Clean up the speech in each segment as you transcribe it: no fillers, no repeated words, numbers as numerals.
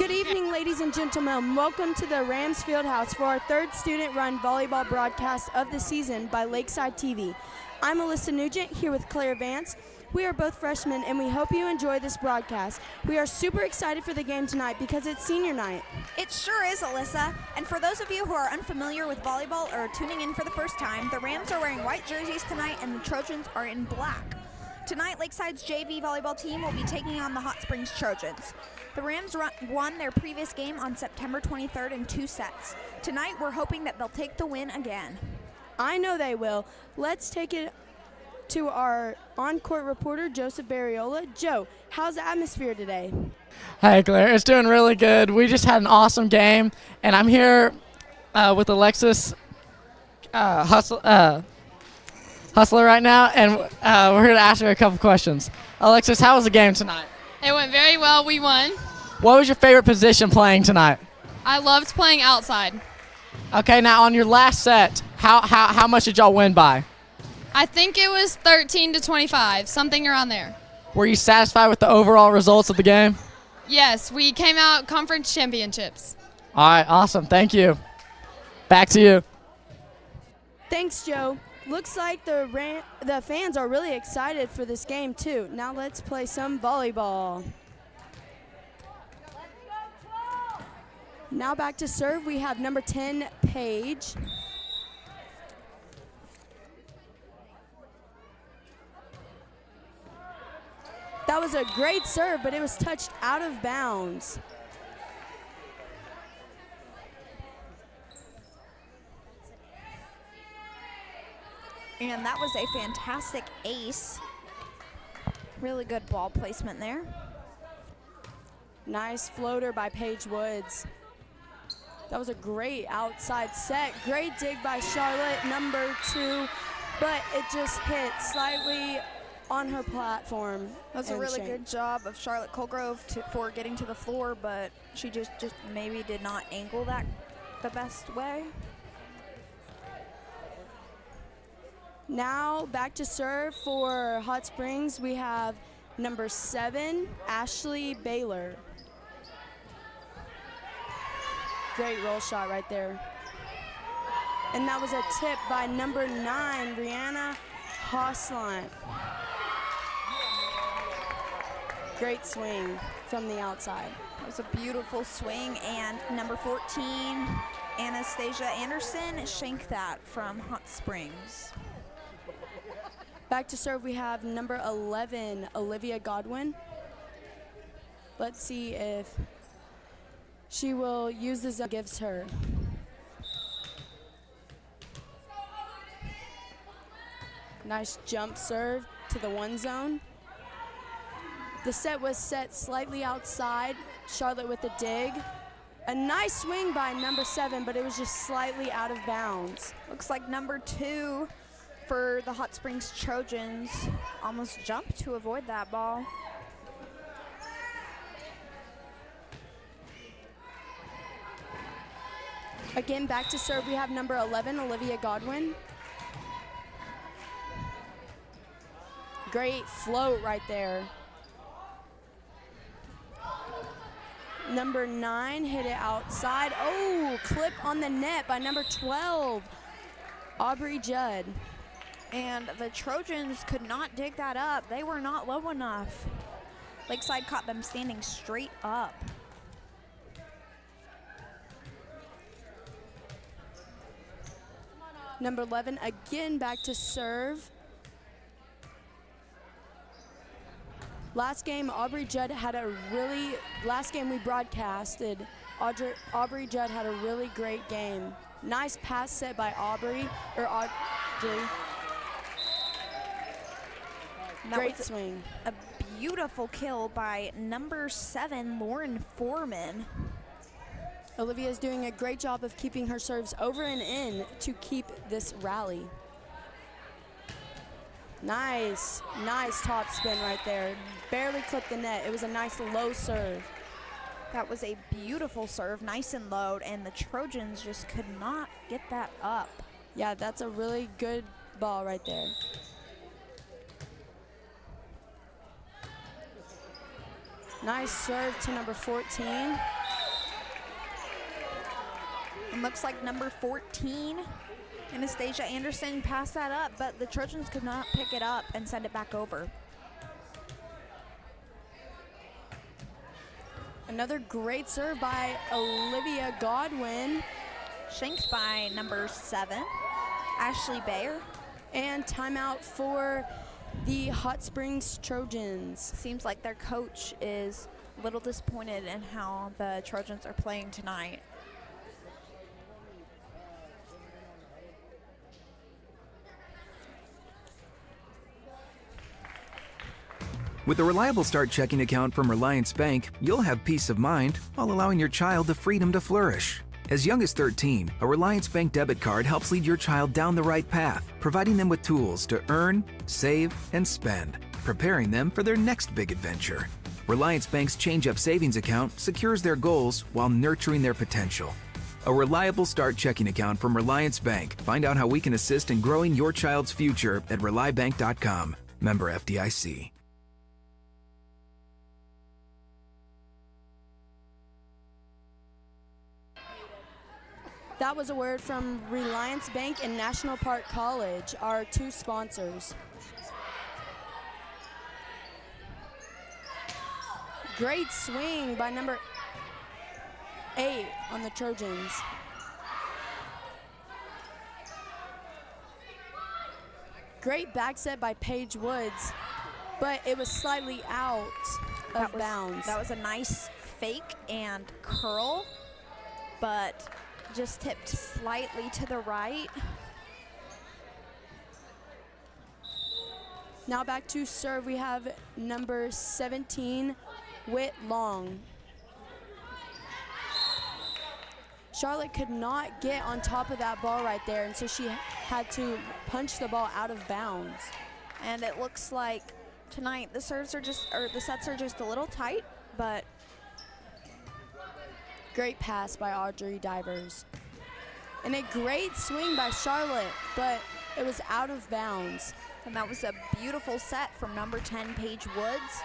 Good evening, ladies and gentlemen. Welcome to the Rams Fieldhouse for our third student-run volleyball broadcast of the season by Lakeside TV. I'm Alyssa Nugent here with Claire Vance. We are both freshmen, and we hope you enjoy this broadcast. We are super excited for the game tonight because it's senior night. It sure is, Alyssa. And for those of you who are unfamiliar with volleyball or tuning in for the first time, the Rams are wearing white jerseys tonight and the Trojans are in black. Tonight, Lakeside's JV volleyball team will be taking on the Hot Springs Trojans. The Rams won their previous game on September 23rd in 2 sets. Tonight, we're hoping that they'll take the win again. I know they will. Let's take it to our on-court reporter, Joseph Barriola. Joe, how's the atmosphere today? Hi, Claire. It's doing really good. We just had an awesome game, and I'm here with Alexis Hustler right now, and we're here to ask her a couple questions. Alexis, how was the game tonight? It went very well. We won. What was your favorite position playing tonight? I loved playing outside. Okay, now on your last set, how much did y'all win by? I think it was 13-25, something around there. Were you satisfied with the overall results of the game? Yes, we came out conference championships. All right, awesome. Thank you. Back to you. Thanks, Joe. Looks like the fans are really excited for this game, too. Now let's play some volleyball. Now back to serve, we have number 10, Paige. That was a great serve, but it was touched out of bounds. And that was a fantastic ace. Really good ball placement there. Nice floater by Paige Woods. That was a great outside set. Great dig by Charlotte, number 2, but it just hit slightly on her platform. That's a really good job of Charlotte Colgrove for getting to the floor, but she just maybe did not angle that the best way. Now back to serve for Hot Springs. We have number 7, Ashley Baylor. Great roll shot right there. And that was a tip by number 9, Brianna Hoslant. Great swing from the outside. It was a beautiful swing, and number 14, Anastasia Anderson, shanked that from Hot Springs. Back to serve, we have number 11, Olivia Godwin. Let's see if she will use the zone gives her. Nice jump serve to the 1 zone. The set was set slightly outside. Charlotte with the dig. A nice swing by number 7, but it was just slightly out of bounds. Looks like number 2 for the Hot Springs Trojans almost jumped to avoid that ball. Again, back to serve, we have number 11, Olivia Godwin. Great float right there. Number 9 hit it outside. Oh, clip on the net by number 12, Aubrey Judd. And the Trojans could not dig that up. They were not low enough. Lakeside caught them standing straight up. Number 11 again back to serve. Last game, Aubrey Judd had a really, last game we broadcasted, Aubrey Judd had a really great game. Nice pass set by Audrey. Great swing. A beautiful kill by number 7, Lauren Foreman. Olivia is doing a great job of keeping her serves over and in to keep this rally. Nice top spin right there. Barely clipped the net. It was a nice low serve. That was a beautiful serve, nice and low, and the Trojans just could not get that up. Yeah, that's a really good ball right there. Nice serve to number 14. And looks like number 14, Anastasia Anderson, passed that up, but the Trojans could not pick it up and send it back over. Another great serve by Olivia Godwin. Shanked by number 7, Ashley Bayer. And timeout for the Hot Springs Trojans. Seems like their coach is a little disappointed in how the Trojans are playing tonight. With a reliable start checking account from Relyance Bank, you'll have peace of mind while allowing your child the freedom to flourish. As young as 13, a Relyance Bank debit card helps lead your child down the right path, providing them with tools to earn, save, and spend, preparing them for their next big adventure. Relyance Bank's Change Up Savings account secures their goals while nurturing their potential. A reliable start checking account from Relyance Bank. Find out how we can assist in growing your child's future at RelyBank.com. Member FDIC. That was a word from Relyance Bank and National Park College, our two sponsors. Great swing by number 8 on the Trojans. Great back set by Paige Woods, but it was slightly out of bounds. That was a nice fake and curl, but just tipped slightly to the right. Now back to serve, we have number 17, Whit Long. Charlotte could not get on top of that ball right there, and so she had to punch the ball out of bounds. And it looks like tonight the serves are just, or the sets are just a little tight, but great pass by Audrey Divers. And a great swing by Charlotte, but it was out of bounds. And that was a beautiful set from number 10, Paige Woods.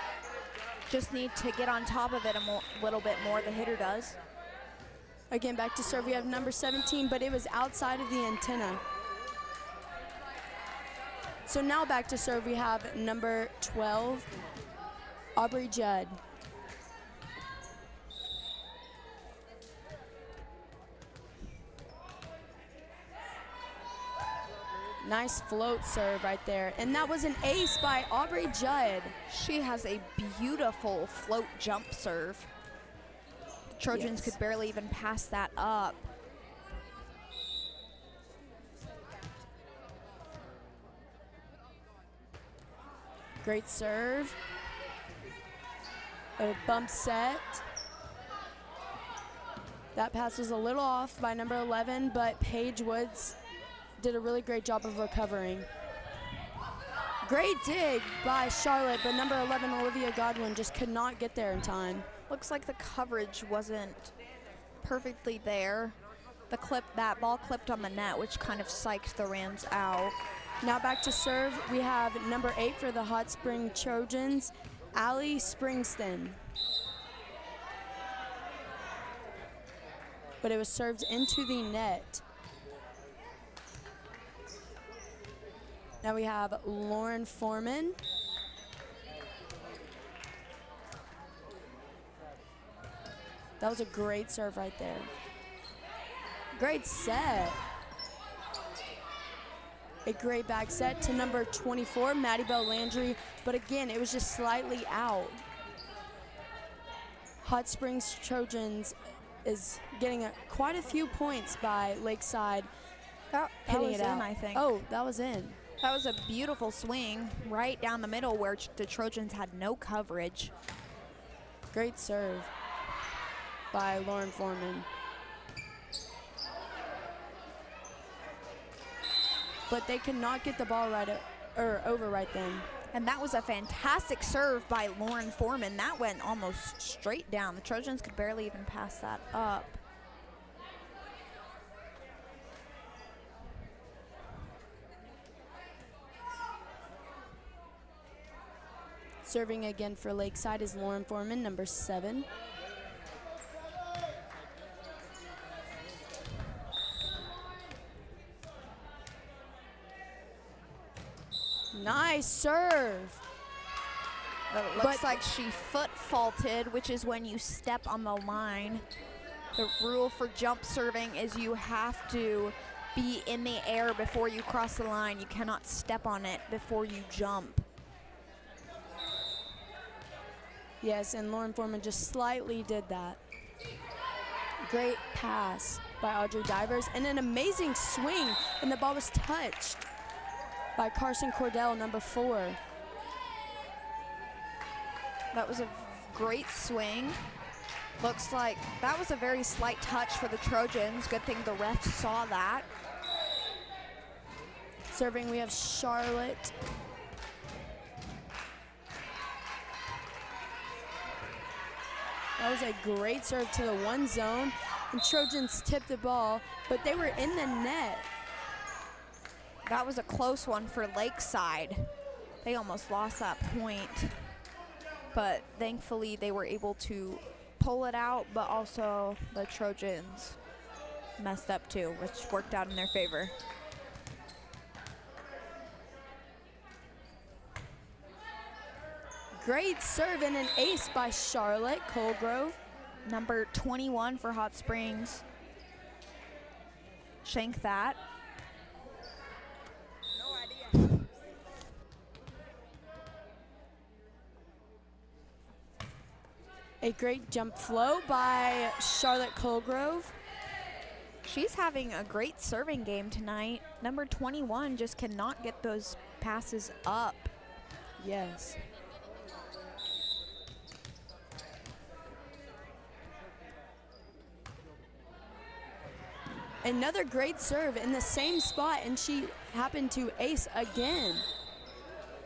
Just need to get on top of it a little bit more, the hitter does. Again, back to serve, we have number 17, but it was outside of the antenna. So now back to serve, we have number 12, Aubrey Judd. Nice float serve right there. And that was an ace by Aubrey Judd. She has a beautiful float jump serve. The Trojans could barely even pass that up. Great serve. A bump set. That pass was a little off by number 11, but Paige Woods did a really great job of recovering. Great dig by Charlotte, but number 11, Olivia Godwin, just could not get there in time. Looks like the coverage wasn't perfectly there. That ball clipped on the net, which kind of psyched the Rams out. Now back to serve, we have number 8 for the Hot Spring Trojans, Allie Springston. But it was served into the net. Now we have Lauren Foreman. That was a great serve right there. Great set. A great back set to number 24, Maddie Bell Landry, but again, it was just slightly out. Hot Springs Trojans is getting quite a few points by Lakeside. That hitting was it out. in, I think. Oh, that was in. That was a beautiful swing right down the middle where the Trojans had no coverage. Great serve by Lauren Foreman. But they could not get the ball over right then. And that was a fantastic serve by Lauren Foreman. That went almost straight down. The Trojans could barely even pass that up. Serving again for Lakeside is Lauren Foreman, number 7. Nice serve. But it looks like she foot faulted, which is when you step on the line. The rule for jump serving is you have to be in the air before you cross the line. You cannot step on it before you jump. Yes, and Lauren Foreman just slightly did that. Great pass by Audrey Divers, and an amazing swing, and the ball was touched by Carson Cordell, number 4. That was a great swing. Looks like that was a very slight touch for the Trojans. Good thing the ref saw that. Serving, we have Charlotte. That was a great serve to the 1 zone, and Trojans tipped the ball, but they were in the net. That was a close one for Lakeside. They almost lost that point, but thankfully they were able to pull it out, but also the Trojans messed up too, which worked out in their favor. Great serve and an ace by Charlotte Colgrove. Number 21 for Hot Springs. Shank that. A great jump flow by Charlotte Colgrove. She's having a great serving game tonight. Number 21 just cannot get those passes up. Yes. Another great serve in the same spot, and she happened to ace again.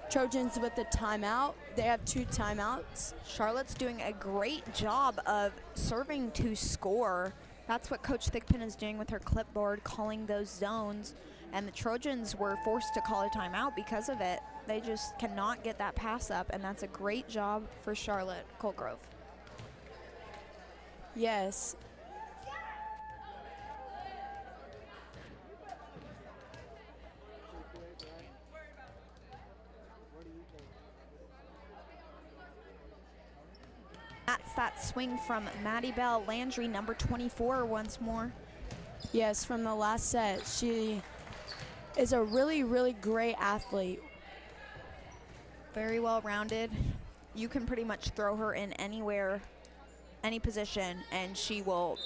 Trojans with the timeout. They have 2 timeouts. Charlotte's doing a great job of serving to score. That's what Coach Thigpen is doing with her clipboard, calling those zones. And the Trojans were forced to call a timeout because of it. They just cannot get that pass up, and that's a great job for Charlotte Colgrove. Yes. That's that swing from Maddie Bell Landry, number 24, once more. Yes, from the last set. She is a really, really great athlete. Very well rounded. You can pretty much throw her in anywhere, any position, and she will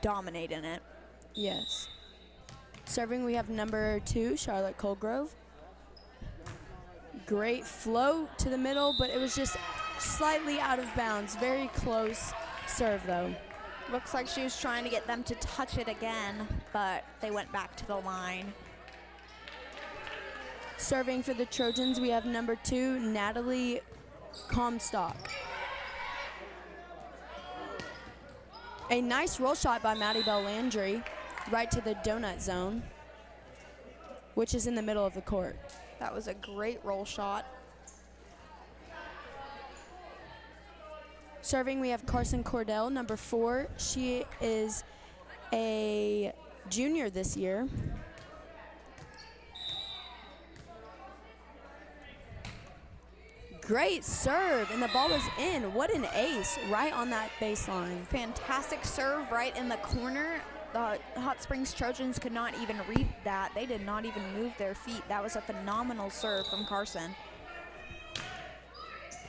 dominate in it. Yes. Serving, we have number 2, Charlotte Colgrove. Great flow to the middle, but it was just slightly out of bounds. Very close serve, though. Looks like she was trying to get them to touch it again, but they went back to the line. Serving for the Trojans, we have number 2, Natalie Comstock. A nice roll shot by Maddie Bell Landry, right to the donut zone, which is in the middle of the court. That was a great roll shot. Serving, we have Carson Cordell, number 4. She is a junior this year. Great serve, and the ball was in. What an ace, right on that baseline. Fantastic serve right in the corner. The Hot Springs Trojans could not even read that. They did not even move their feet. That was a phenomenal serve from Carson.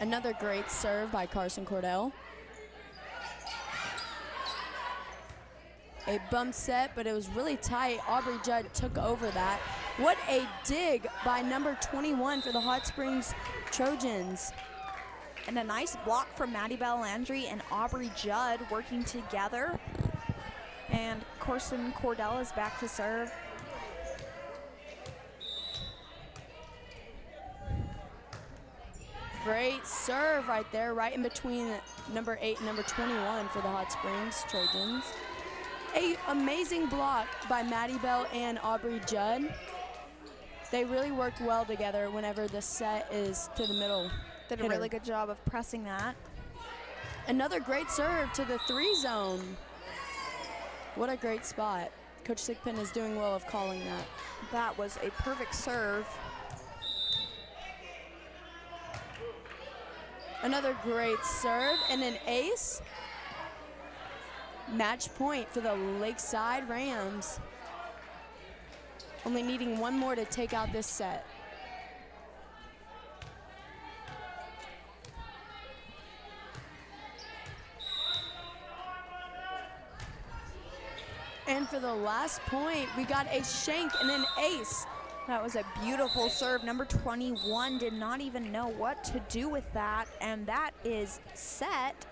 Another great serve by Carson Cordell. A bump set, but it was really tight. Aubrey Judd took over that. What a dig by number 21 for the Hot Springs Trojans. And a nice block from Maddie Bell Landry and Aubrey Judd working together. And Carson Cordell is back to serve. Great serve right there, right in between number 8 and number 21 for the Hot Springs Trojans. A amazing block by Maddie Bell and Aubrey Judd. They really worked well together whenever the set is to the middle Did a really good job of pressing that. Another great serve to the 3 zone. What a great spot. Coach Sigpin is doing well of calling that. That was a perfect serve. Another great serve and an ace. Match point for the Lakeside Rams. Only needing one more to take out this set. And for the last point, we got a shank and an ace. That was a beautiful serve. Number 21 did not even know what to do with that, and that is set.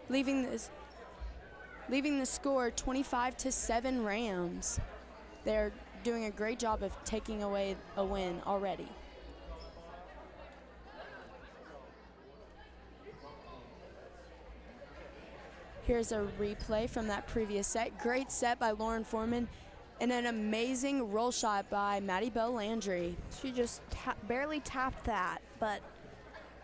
Leaving the score 25-7 Rams. They're doing a great job of taking away a win already. Here's a replay from that previous set. Great set by Lauren Foreman and an amazing roll shot by Maddie Bell Landry. She just barely tapped that, but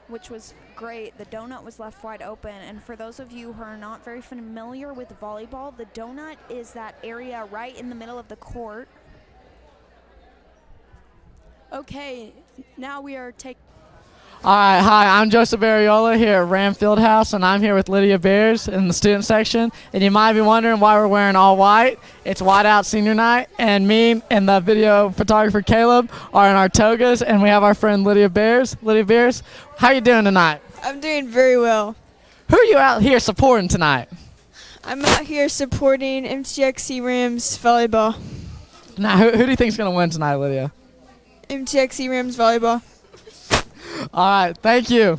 which was great. The donut was left wide open. And for those of you who are not very familiar with volleyball, the donut is that area right in the middle of the court. Okay, now we are taking. All right, hi, I'm Joseph Ariola here at Ram Fieldhouse, and I'm here with Lydia Beers in the student section. And you might be wondering why we're wearing all white. It's White Out Senior Night, and me and the video photographer Caleb are in our togas, and we have our friend Lydia Beers. Lydia Beers, how you doing tonight? I'm doing very well. Who are you out here supporting tonight? I'm out here supporting MTXC Rams volleyball. Now, who do you think is going to win tonight, Lydia? MTXC Rams volleyball. All right, thank you.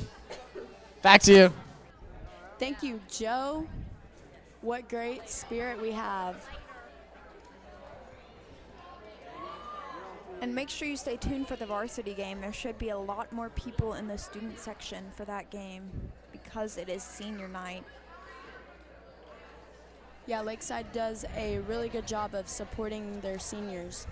Back to you. Thank you, Joe. What great spirit we have. And make sure you stay tuned for the varsity game. There should be a lot more people in the student section for that game because it is senior night. Yeah, Lakeside does a really good job of supporting their seniors.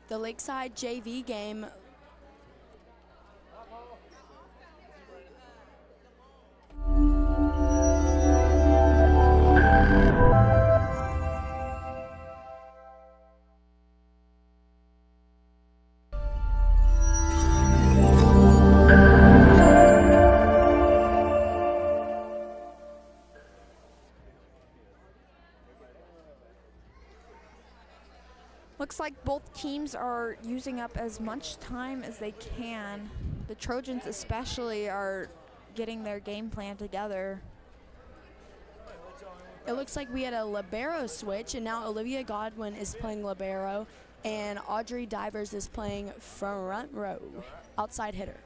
The Lakeside JV game. Looks like both teams are using up as much time as they can. The Trojans especially are getting their game plan together. It looks like we had a libero switch, and now Olivia Godwin is playing libero, and Audrey Divers is playing front row, outside hitter.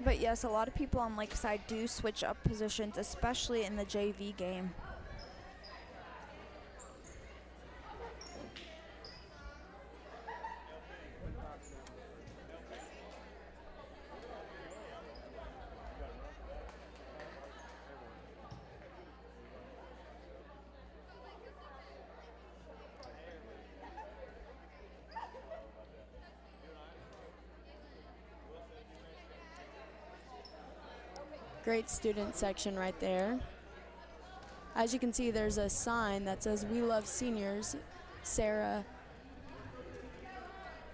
But yes, a lot of people on Lakeside do switch up positions, especially in the JV game. Great student section right there. As you can see, there's a sign that says "We love seniors." Sarah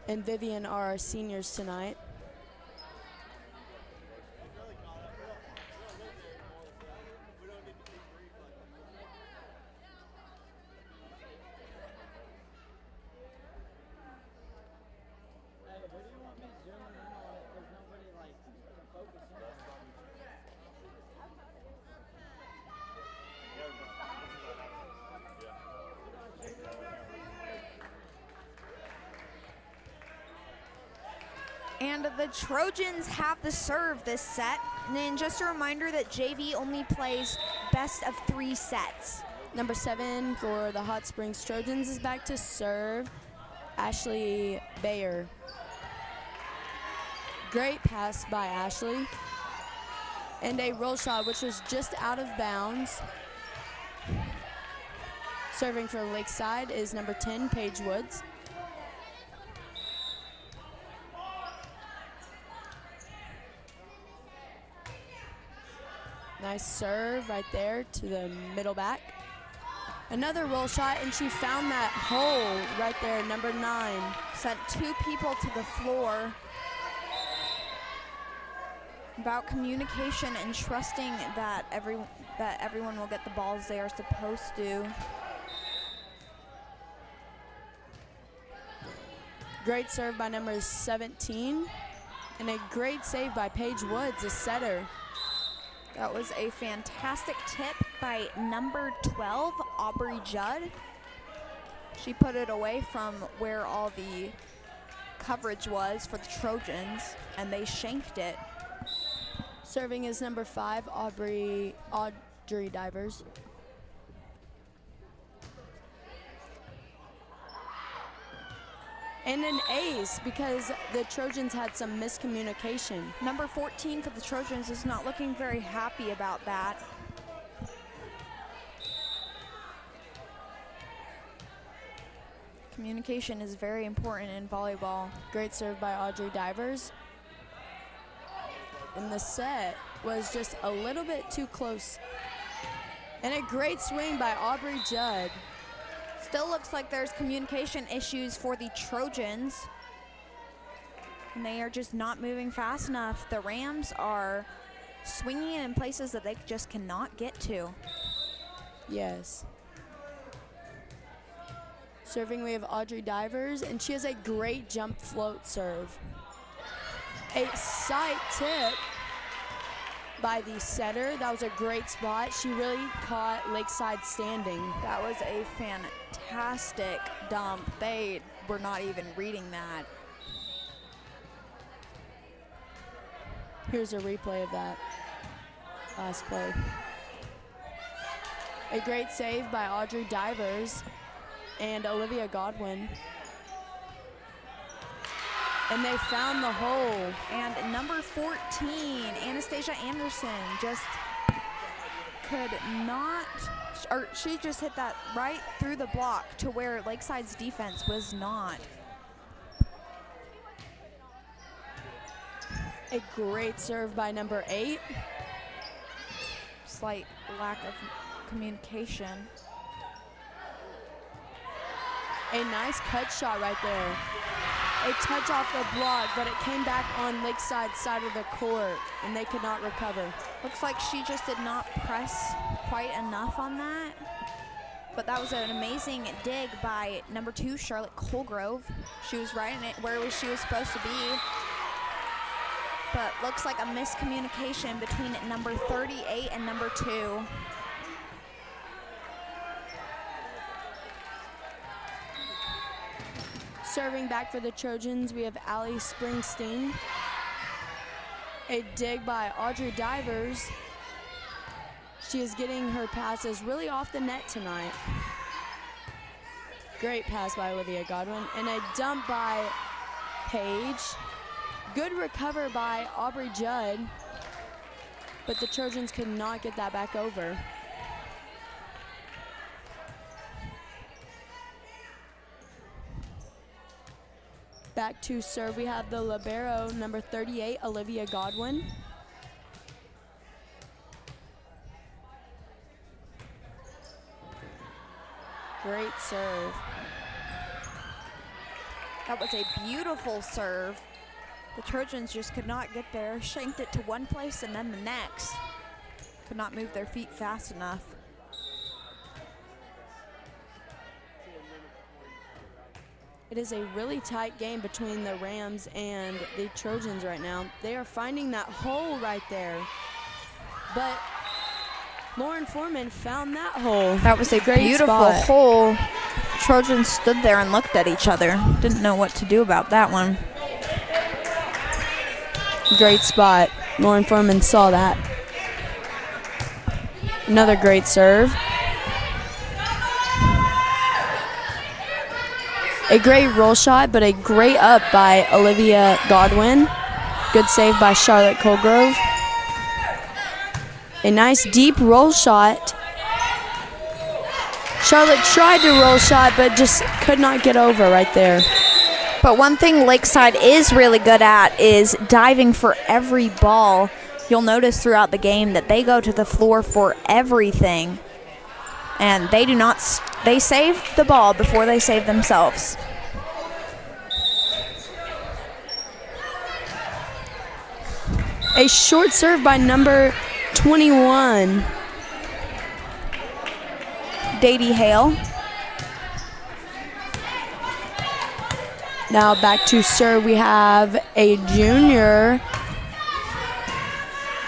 and Vivian are our seniors tonight. And the Trojans have the serve this set. And then just a reminder that JV only plays best of 3 sets. Number 7 for the Hot Springs Trojans is back to serve, Ashley Bayer. Great pass by Ashley. And a roll shot, which was just out of bounds. Serving for Lakeside is number 10, Paige Woods. Nice serve right there to the middle back. Another roll shot, and she found that hole right there, number 9. Sent 2 people to the floor. About communication and trusting that everyone will get the balls they are supposed to. Great serve by number 17, and a great save by Paige Woods, a setter. That was a fantastic tip by number 12, Aubrey Judd. She put it away from where all the coverage was for the Trojans, and they shanked it. Serving is number 5, Audrey Divers. And an ace because the Trojans had some miscommunication. Number 14 for the Trojans is not looking very happy about that. Communication is very important in volleyball. Great serve by Audrey Divers. And the set was just a little bit too close. And a great swing by Aubrey Judd. Still looks like there's communication issues for the Trojans. And they are just not moving fast enough. The Rams are swinging in places that they just cannot get to. Yes. Serving, we have Audrey Divers, and she has a great jump float serve. A side tip by the setter. That was a great spot. She really caught Lakeside standing. That was a fantastic dump. They were not even reading that. Here's a replay of that last play. A great save by Audrey Divers and Olivia Godwin. And they found the hole. And number 14, Anastasia Anderson, just could not, or she just hit that right through the block to where Lakeside's defense was not. A great serve by number 8. Slight lack of communication. A nice cut shot right there. A touch off the block, but it came back on Lakeside's side of the court, and they could not recover. Looks like she just did not press quite enough on that. But that was an amazing dig by number 2, Charlotte Colgrove. She was right in it where she was supposed to be. But looks like a miscommunication between number 38 and number 2. Serving back for the Trojans, we have Allie Springsteen. A dig by Audrey Divers. She is getting her passes really off the net tonight. Great pass by Olivia Godwin. And a dump by Paige. Good recover by Aubrey Judd. But the Trojans could not get that back over. Back to serve, we have the libero, number 38, Olivia Godwin. Great serve. That was a beautiful serve. The Trojans just could not get there, shanked it to one place and then the next. Could not move their feet fast enough. It is a really tight game between the Rams and the Trojans right now. They are finding that hole right there. But Lauren Foreman found that hole. That was a beautiful hole. Trojans stood there and looked at each other. Didn't know what to do about that one. Great spot. Lauren Foreman saw that. Another great serve. A great roll shot, but a great up by Olivia Godwin. Good save by Charlotte Colgrove. A nice deep roll shot. Charlotte tried to roll shot, but just could not get over right there. But one thing Lakeside is really good at is diving for every ball. You'll notice throughout the game that they go to the floor for everything. And they do not, they save the ball before they save themselves. A short serve by number 21. Dadie Hale. Now back to serve, we have a junior,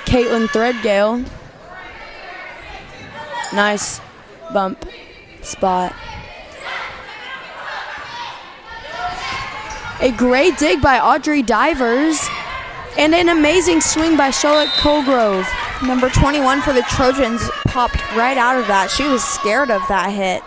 Caitlin Threadgale. Nice bump spot. A great dig by Audrey Divers, and an amazing swing by Charlotte Colgrove. Number 21 for the Trojans popped right out of that. She was scared of that hit.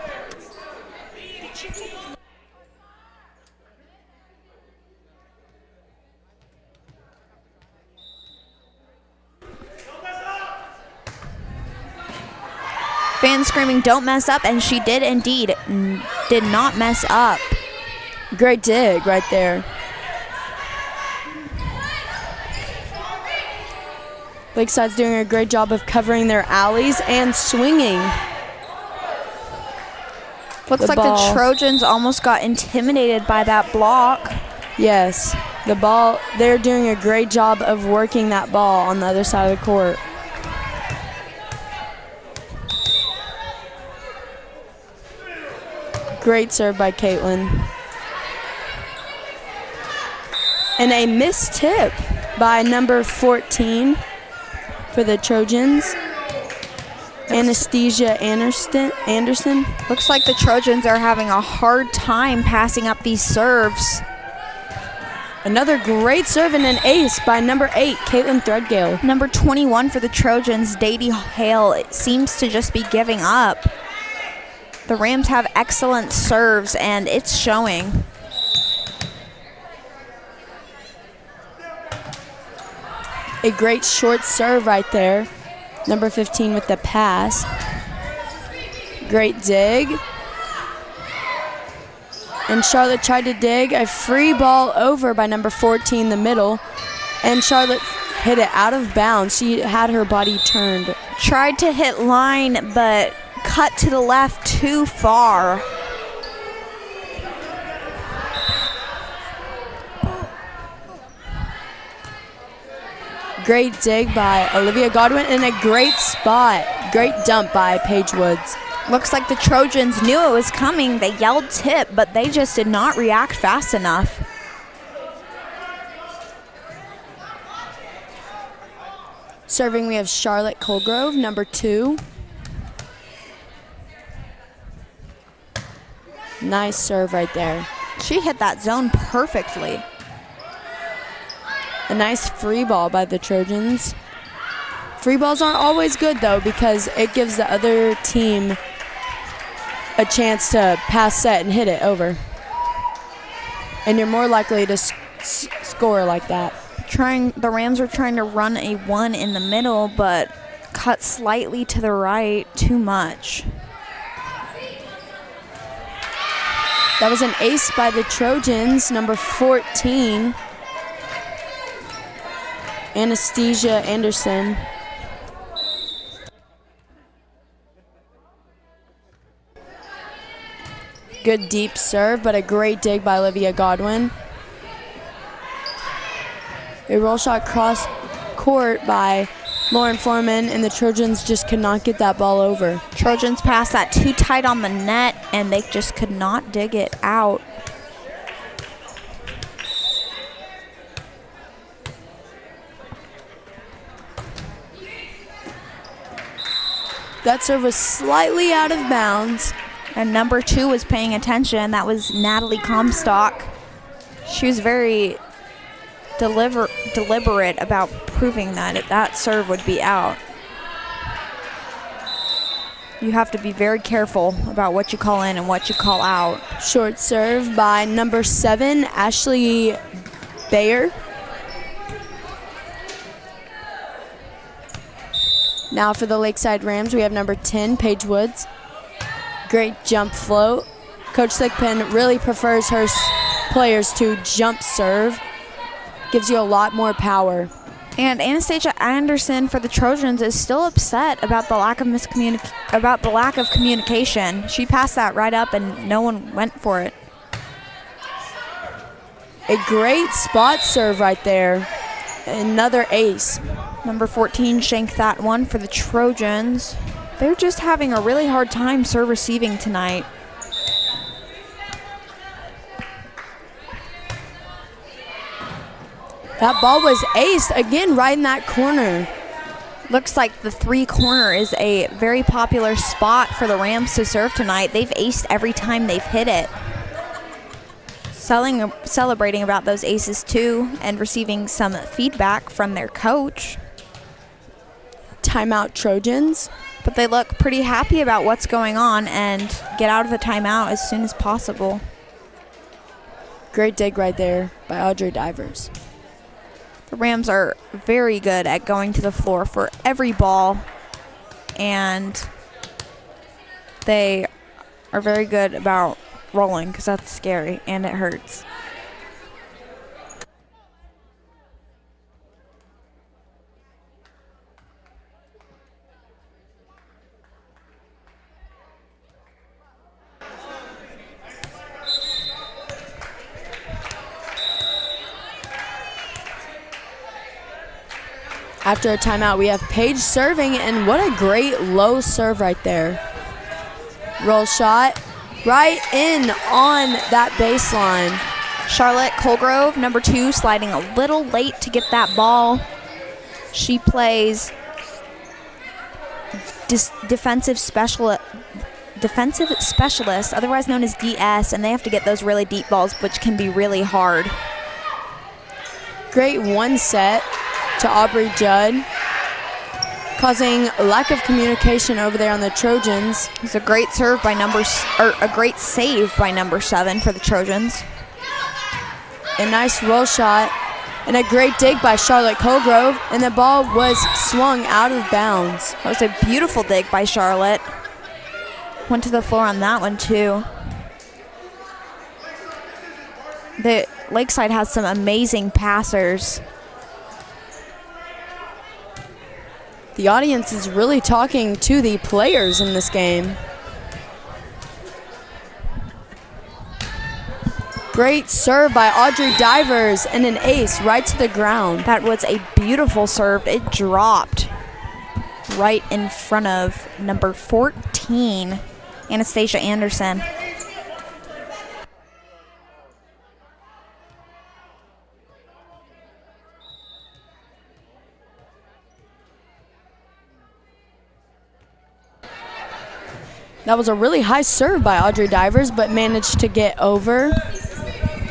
Fans screaming, "Don't mess up," and she did indeed, did not mess up. Great dig right there. Lakeside's doing a great job of covering their alleys and swinging. Looks like the Trojans almost got intimidated by that block. Yes, the ball, they're doing a great job of working that ball on the other side of the court. Great serve by Caitlin. And a missed tip by number 14 for the Trojans. Anastasia Anderson. Looks like the Trojans are having a hard time passing up these serves. Another great serve and an ace by number 8, Caitlin Threadgale. Number 21 for the Trojans, Dadie Hale, it seems to just be giving up. The Rams have excellent serves, and it's showing. A great short serve right there. Number 15 with the pass. Great dig. And Charlotte tried to dig a free ball over by number 14, the middle. And Charlotte hit it out of bounds. She had her body turned. Tried to hit line, but cut to the left too far. Great dig by Olivia Godwin and a great spot. Great dump by Paige Woods. Looks like the Trojans knew it was coming. They yelled tip, but they just did not react fast enough. Serving, we have Charlotte Colgrove, number 2. Nice serve right there. She hit that zone perfectly. A nice free ball by the Trojans. Free balls aren't always good, though, because it gives the other team a chance to pass set and hit it over. And you're more likely to score like that. The Rams are trying to run a 1 in the middle, but cut slightly to the right, too much. That was an ace by the Trojans, number 14, Anastasia Anderson. Good deep serve, but a great dig by Olivia Godwin. A roll shot cross court by Lauren Foreman, and the Trojans just could not get that ball over. Trojans passed that too tight on the net, and they just could not dig it out. That serve was slightly out of bounds. And number 2 was paying attention. That was Natalie Comstock. She was very deliberate about proving that serve would be out. You have to be very careful about what you call in and what you call out. Short serve by number 7, Ashley Bayer. Now for the Lakeside Rams, we have number 10, Paige Woods. Great jump float. Coach Thigpen really prefers her players to jump serve. Gives you a lot more power. And Anastasia Anderson for the Trojans is still upset about the lack of communication. She passed that right up and no one went for it. A great spot serve right there. Another ace. Number 14 shanked that one for the Trojans. They're just having a really hard time serve receiving tonight. That ball was aced again right in that corner. Looks like the 3 corner is a very popular spot for the Rams to serve tonight. They've aced every time they've hit it. Celebrating about those aces too and receiving some feedback from their coach. Timeout Trojans. But they look pretty happy about what's going on and get out of the timeout as soon as possible. Great dig right there by Audrey Divers. The Rams are very good at going to the floor for every ball, and they are very good about rolling because that's scary and it hurts. After a timeout, we have Paige serving, and what a great low serve right there. Roll shot right in on that baseline. Charlotte Colgrove, number 2, sliding a little late to get that ball. She plays defensive specialist, otherwise known as DS, and they have to get those really deep balls, which can be really hard. Great one set to Aubrey Judd, causing lack of communication over there on the Trojans. It's a great serve by a great save by number 7 for the Trojans. A nice roll shot and a great dig by Charlotte Colgrove, and the ball was swung out of bounds. That was a beautiful dig by Charlotte. Went to the floor on that one too. The Lakeside has some amazing passers. The audience is really talking to the players in this game. Great serve by Audrey Divers and an ace right to the ground. That was a beautiful serve. It dropped right in front of number 14, Anastasia Anderson. That was a really high serve by Audrey Divers, but managed to get over.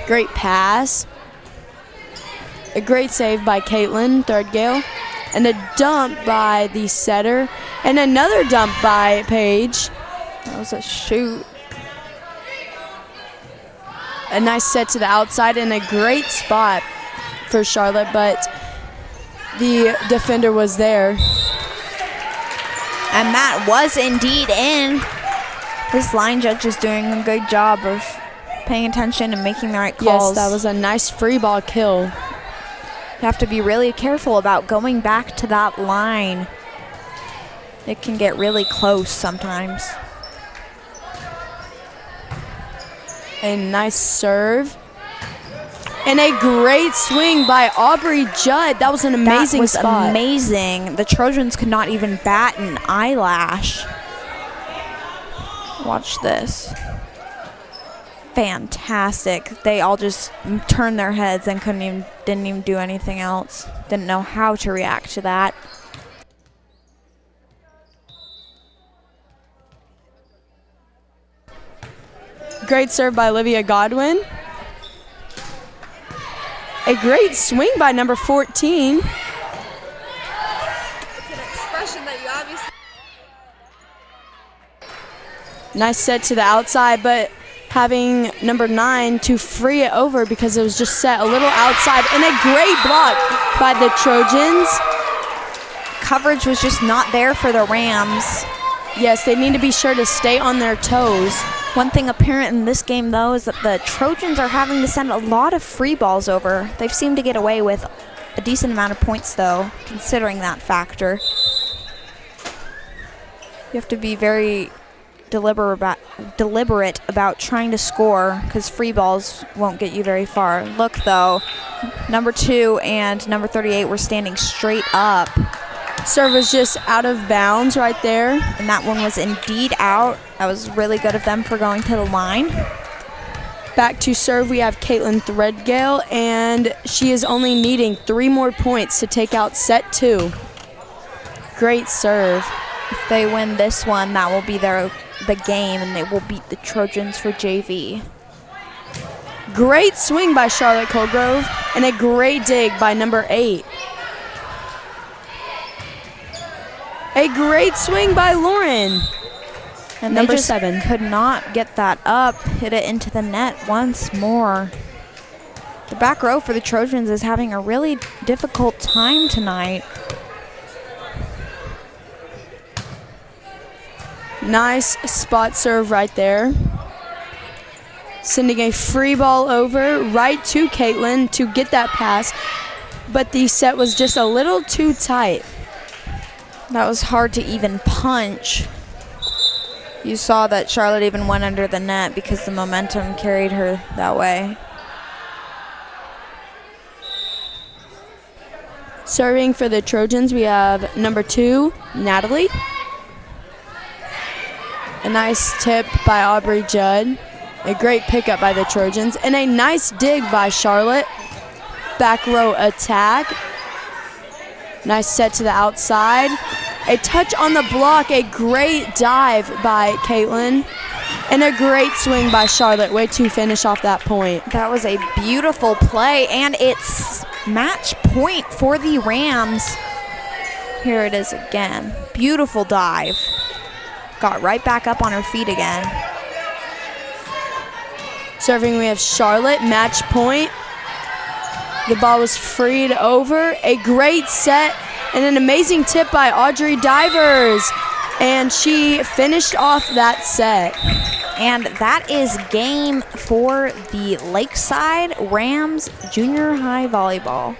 Great pass. A great save by Caitlin Thirdgale. And a dump by the setter. And another dump by Paige. That was a shoot. A nice set to the outside and a great spot for Charlotte, but the defender was there. And that was indeed in. This line judge is doing a good job of paying attention and making the right calls. Yes, that was a nice free ball kill. You have to be really careful about going back to that line. It can get really close sometimes. A nice serve. And a great swing by Aubrey Judd. That was an amazing spot. That was amazing. The Trojans could not even bat an eyelash. Watch this. Fantastic. They all just turned their heads and didn't even do anything else. Didn't know how to react to that. Great serve by Olivia Godwin. A great swing by number 14. It's an expression that you obviously... Nice set to the outside, but having number 9 to free it over because it was just set a little outside, and a great block by the Trojans. Coverage was just not there for the Rams. Yes, they need to be sure to stay on their toes. One thing apparent in this game, though, is that the Trojans are having to send a lot of free balls over. They've seemed to get away with a decent amount of points, though, considering that factor. You have to be very deliberate about trying to score because free balls won't get you very far. Look, though, number 2 and number 38 were standing straight up. Serve was just out of bounds right there. And that one was indeed out. That was really good of them for going to the line. Back to serve, we have Caitlin Threadgale, and she is only needing 3 more points to take out set 2. Great serve. If they win this one, that will be the game, and they will beat the Trojans for JV. Great swing by Charlotte Colgrove, and a great dig by number 8. A great swing by Lauren. And number they just 7 could not get that up, hit it into the net once more. The back row for the Trojans is having a really difficult time tonight. Nice spot serve right there. Sending a free ball over right to Caitlin to get that pass, but the set was just a little too tight. That was hard to even punch. You saw that Charlotte even went under the net because the momentum carried her that way. Serving for the Trojans, we have number 2, Natalie. A nice tip by Aubrey Judd. A great pickup by the Trojans. And a nice dig by Charlotte. Back row attack. Nice set to the outside. A touch on the block. A great dive by Caitlin. And a great swing by Charlotte. Way to finish off that point. That was a beautiful play, and it's match point for the Rams. Here it is again. Beautiful dive. Got right back up on her feet again. Serving, we have Charlotte, match point. The ball was freed over. A great set and an amazing tip by Audrey Divers. And she finished off that set. And that is game for the Lakeside Rams Junior High Volleyball.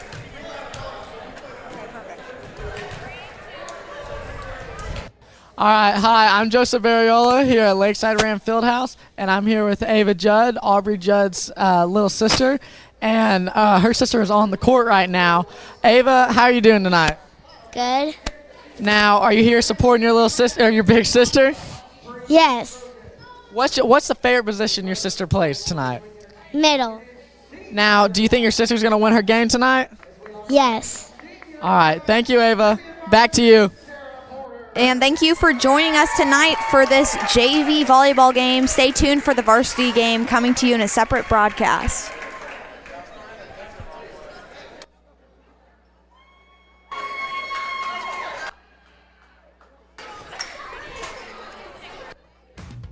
All right, hi, I'm Joseph Ariola here at Lakeside Ram Fieldhouse, and I'm here with Ava Judd, Aubrey Judd's little sister, and her sister is on the court right now. Ava, how are you doing tonight? Good. Now, are you here supporting your little sister, or your big sister? Yes. What's the favorite position your sister plays tonight? Middle. Now, do you think your sister's going to win her game tonight? Yes. All right, thank you, Ava. Back to you. And thank you for joining us tonight for this JV volleyball game. Stay tuned for the varsity game coming to you in a separate broadcast.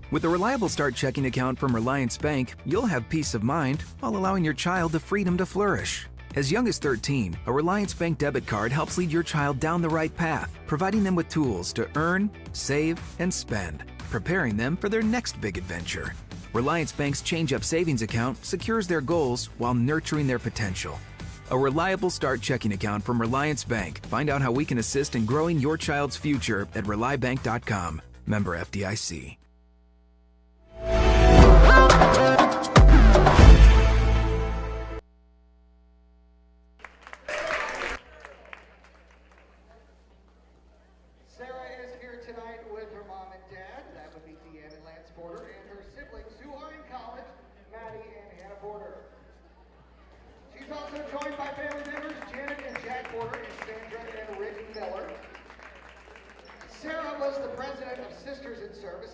With a reliable start checking account from Relyance Bank, you'll have peace of mind while allowing your child the freedom to flourish. As young as 13, a Relyance Bank debit card helps lead your child down the right path, providing them with tools to earn, save, and spend, preparing them for their next big adventure. Relyance Bank's Change Up Savings account secures their goals while nurturing their potential. A reliable start checking account from Relyance Bank. Find out how we can assist in growing your child's future at RelyBank.com. Member FDIC.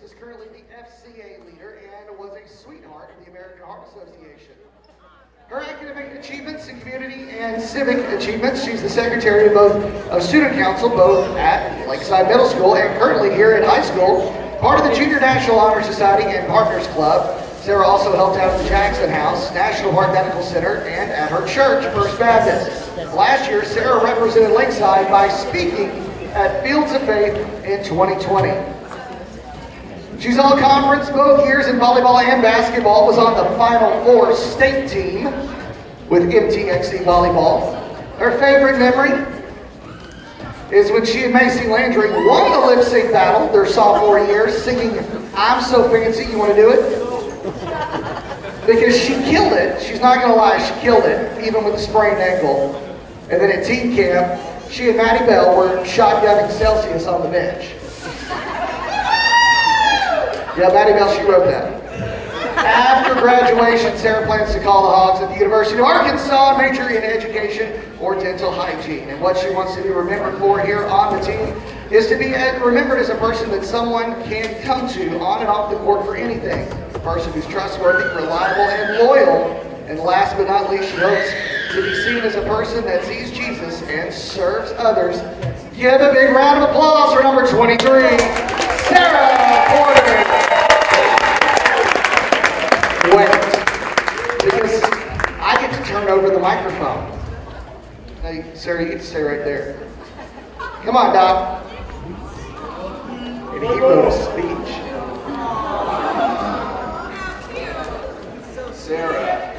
Is currently the FCA leader and was a sweetheart of the American Heart Association. Her academic achievements in community and civic achievements. She's the secretary of both Student Council, both at Lakeside Middle School and currently here at high school. Part of the Junior National Honor Society and Partners Club. Sarah also helped out at the Jackson House, National Heart Medical Center, and at her church, First Baptist. Last year, Sarah represented Lakeside by speaking at Fields of Faith in 2020. She's all conference both years in volleyball and basketball, was on the Final Four state team with MTXC Volleyball. Her favorite memory is when she and Macy Landry won the lip sync battle their sophomore year, singing I'm So Fancy, You Want to Do It? Because she killed it. She's not going to lie, she killed it, even with the sprained ankle. And then at team camp, she and Maddie Bell were shotgunning Celsius on the bench. Yeah, Maddie Bell, she wrote that. After graduation, Sarah plans to call the Hogs at the University of Arkansas, major in education or dental hygiene. And what she wants to be remembered for here on the team is to be remembered as a person that someone can come to on and off the court for anything. A person who's trustworthy, reliable, and loyal. And last but not least, she hopes to be seen as a person that sees Jesus and serves others. Give a big round of applause for number 23, Sarah Porter. Wait, because I get to turn over the microphone. Hey, Sarah, you get to stay right there. Come on, Doc. And he wrote a speech. Sarah,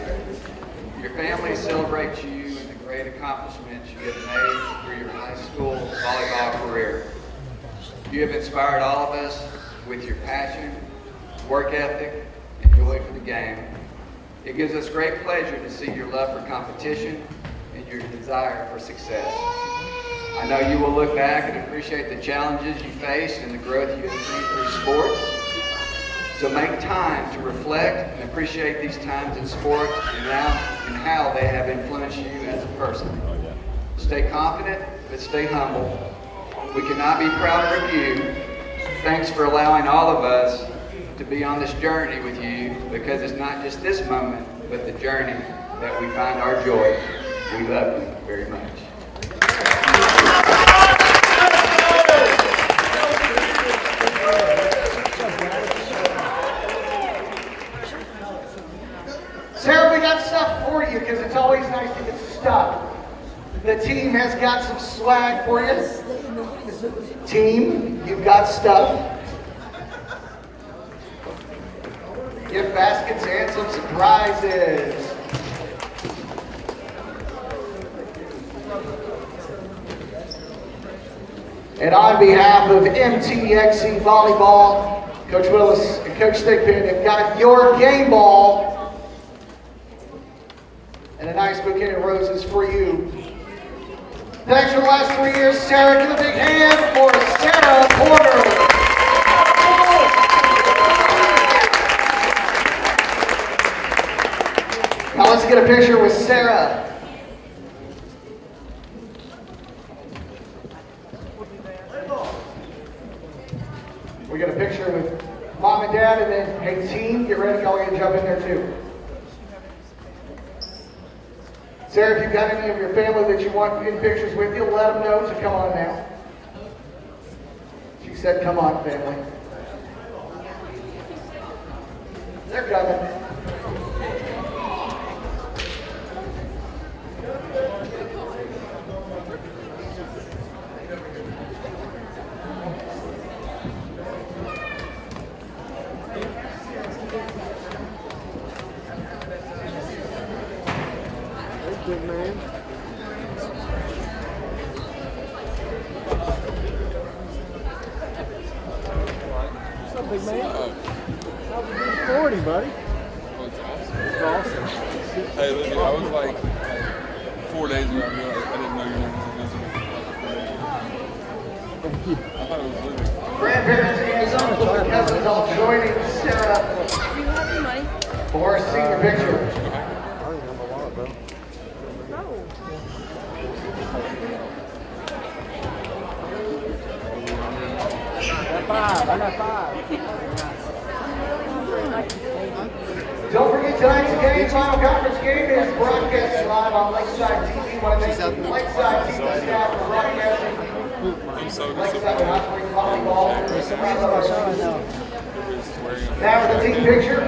your family celebrates you and the great accomplishments you have made through your high school volleyball career. You have inspired all of us with your passion, work ethic, and joy for the game. It gives us great pleasure to see your love for competition and your desire for success. I know you will look back and appreciate the challenges you faced and the growth you have seen through sports. So make time to reflect and appreciate these times in sport and how they have influenced you as a person. Stay confident, but stay humble. We cannot be prouder of you. Thanks for allowing all of us to be on this journey with you, because it's not just this moment, but the journey that we find our joy. We love you very much. Sarah, we got stuff for you because it's always nice to get stuff. The team has got some swag for you. Team, you've got stuff. Gift baskets and some surprises. And on behalf of MTXC Volleyball, Coach Willis and Coach Thigpen have got your game ball and a nice bouquet of roses for you. Thanks for the last 3 years, Sarah. Give a big hand for Sarah Porter. Now let's get a picture with Sarah. We got a picture with Mom and Dad, and then, hey team, get ready, y'all gonna jump in there too. Sarah, if you've got any of your family that you want in pictures with you, let them know, so come on now. She said, come on, family. They're coming. Big man. What's up, big man? How's it been 40, buddy? It's awesome. Hey, Olivia, I was like 4 days ago, I didn't know your name was Elizabeth. Thank you. I thought it was Olivia. Grandparents and uncles and cousins all joining Sarah Do you have any money? for a senior picture. I got five. Don't forget tonight's game. and final conference game is broadcast live on Lakeside TV. Want to thank the Lakeside TV staff for broadcasting Lakeside and Hot Springs Volleyball. Now with the team picture.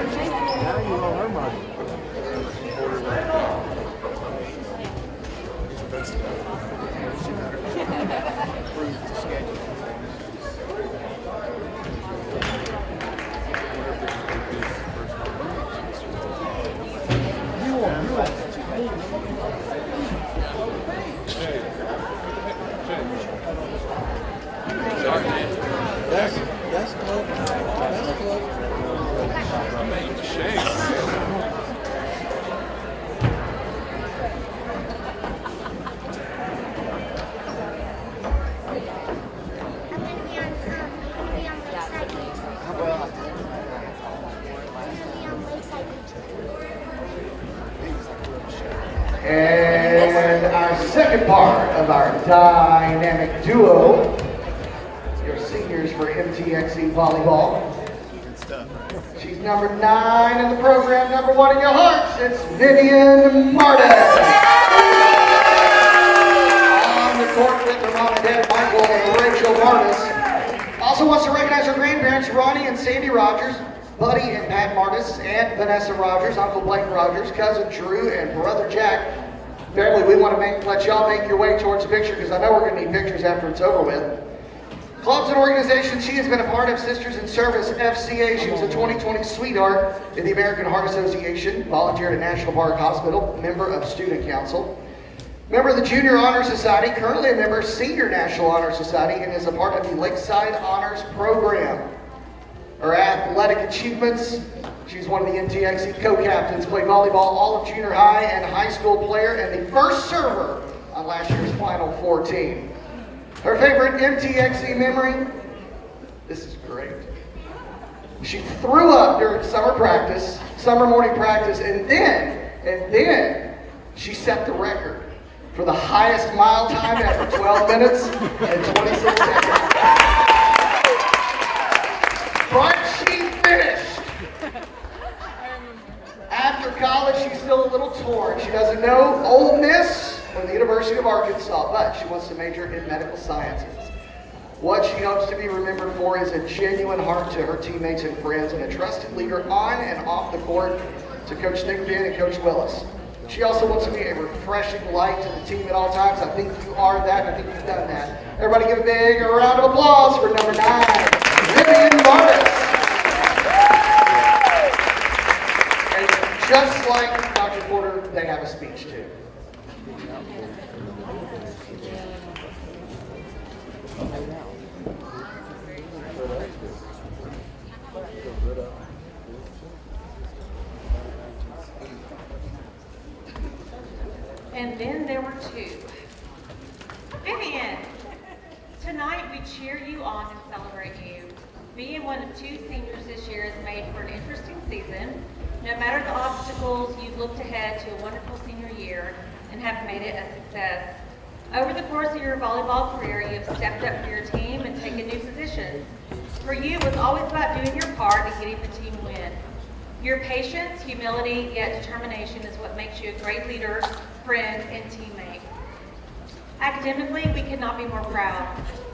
That's close. That's close. And our second part of our dynamic duo, your seniors for MTXE Volleyball. She's number 9 in the program, number 1 in your hearts. It's Vivian Martis. On the court with her mom and dad, Michael and Rachel Martis. Also wants to recognize her grandparents, Ronnie and Sandy Rogers, Buddy and Pat Martis, Aunt Vanessa Rogers, Uncle Blake Rogers, Cousin Drew, and Brother Jack. Family, we want to let y'all make your way towards the picture because I know we're going to need pictures after it's over with. Clubs and organizations, she has been a part of Sisters in Service FCA. She was a 2020 Sweetheart in the American Heart Association, volunteered at National Park Hospital, member of Student Council, member of the Junior Honor Society, currently a member of Senior National Honor Society, and is a part of the Lakeside Honors Program. Her athletic achievements, she's one of the MTXE co-captains, played volleyball all of junior high and high school player, and the first server on last year's Final Four team. Her favorite MTXE memory, this is great. She threw up during summer morning practice, and then she set the record for the highest mile time ever, 12 minutes and 26 seconds. But she finished. After college, she's still a little torn. She doesn't know Ole Miss or the University of Arkansas, but she wants to major in medical sciences. What she hopes to be remembered for is a genuine heart to her teammates and friends and a trusted leader on and off the court to Coach Nick Finn and Coach Willis. She also wants to be a refreshing light to the team at all times. I think you are that. I think you've done that. Everybody give a big round of applause for number 9, Vivian Martis. And just like Dr. Porter, they have a speech too. And then there were 2. Vivian, tonight we cheer you on and celebrate you. Being one of 2 seniors this year has made for an interesting season. No matter the obstacles, you've looked ahead to a wonderful senior year and have made it a success. Over the course of your volleyball career, you have stepped up for your team and taken new positions. For you, it was always about doing your part and getting the team win. Your patience, humility, yet determination is what makes you a great leader, friend, and teammate. Academically, we could not be more proud.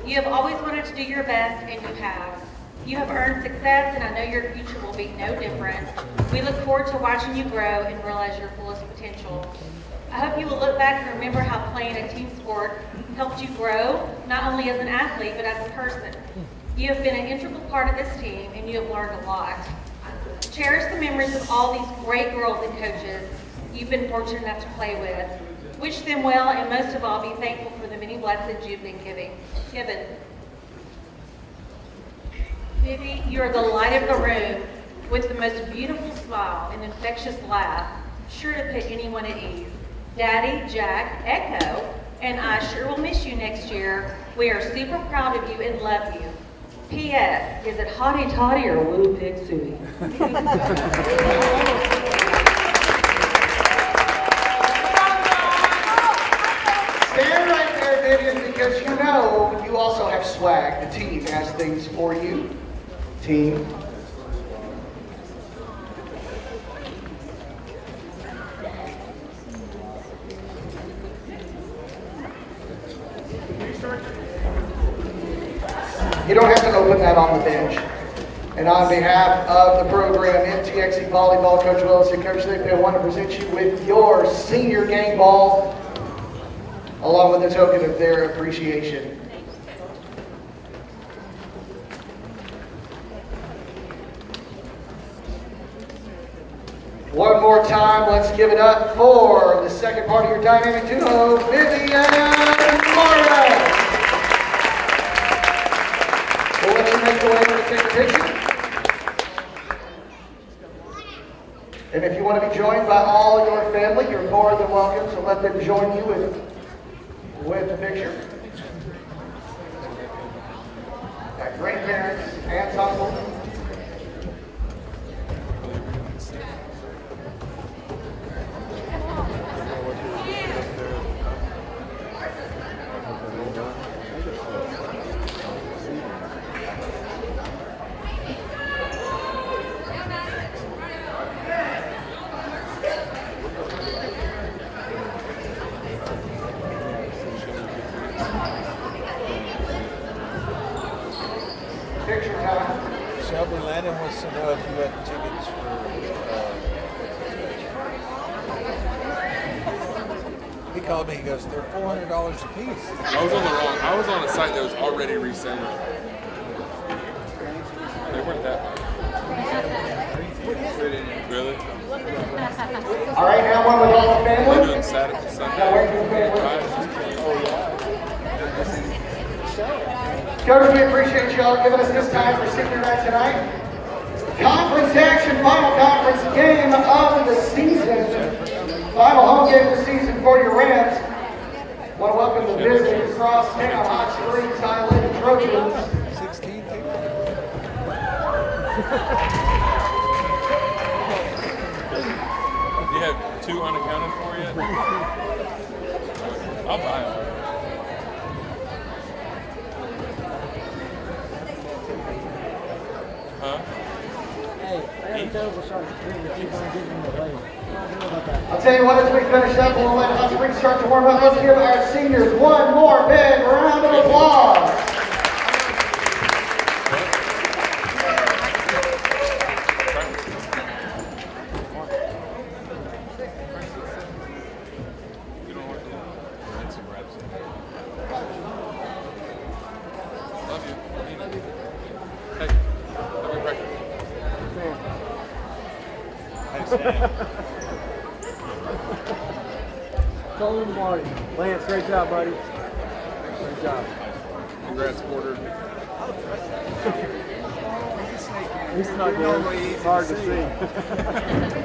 You have always wanted to do your best, and you have. You have earned success, and I know your future will be no different. We look forward to watching you grow and realize your fullest potential. I hope you will look back and remember how playing a team sport helped you grow, not only as an athlete, but as a person. You have been an integral part of this team, and you have learned a lot. Cherish the memories of all these great girls and coaches you've been fortunate enough to play with. Wish them well, and most of all, be thankful for the many blessings you've been given. Vivi, you are the light of the room with the most beautiful smile and infectious laugh, sure to put anyone at ease. Daddy, Jack, Echo, and I sure will miss you next year. We are super proud of you and love you. P.S. Is it hotty toddy or woo pig suey? Stand right there, Vivian, because you know you also have swag. The team has things for you. Team. putting that on the bench. And on behalf of the program, MTXE Volleyball, Coach Willis and Coach Thick, they want to present you with your senior game ball, along with a token of their appreciation. One more time, let's give it up for the second part of your dynamic duo, Vivian and Mara. We'll let you make the way to take a picture. And if you want to be joined by all your family, you're more than welcome, so let them join you with the picture. Got grandparents, aunts, uncles. Picture time. Shelby Landon wants to know if you had tickets for. He called me. He goes, "They're $400 a piece." I was on a site that was already reselling. They weren't that much. Really? All right, now one with all the family. They're doing Saturday, Sunday. Coach, we appreciate y'all giving us this time for senior night tonight. Conference action, final conference game of the season. Final home game of the season for your Rams. Want to welcome the visitors across town, Hot Springs, Highland Trojans. 16 You have 2 unaccounted for yet? I'll buy them. Huh? I'll tell you what, as we finish up, we'll let Hot Springs start to warm up. Let's give our seniors one more big round of applause. Love you. Hey, have a breakfast. Call him Marty. Lance, great job, buddy. Great job. Congrats, Porter. He's not good. It's hard to see.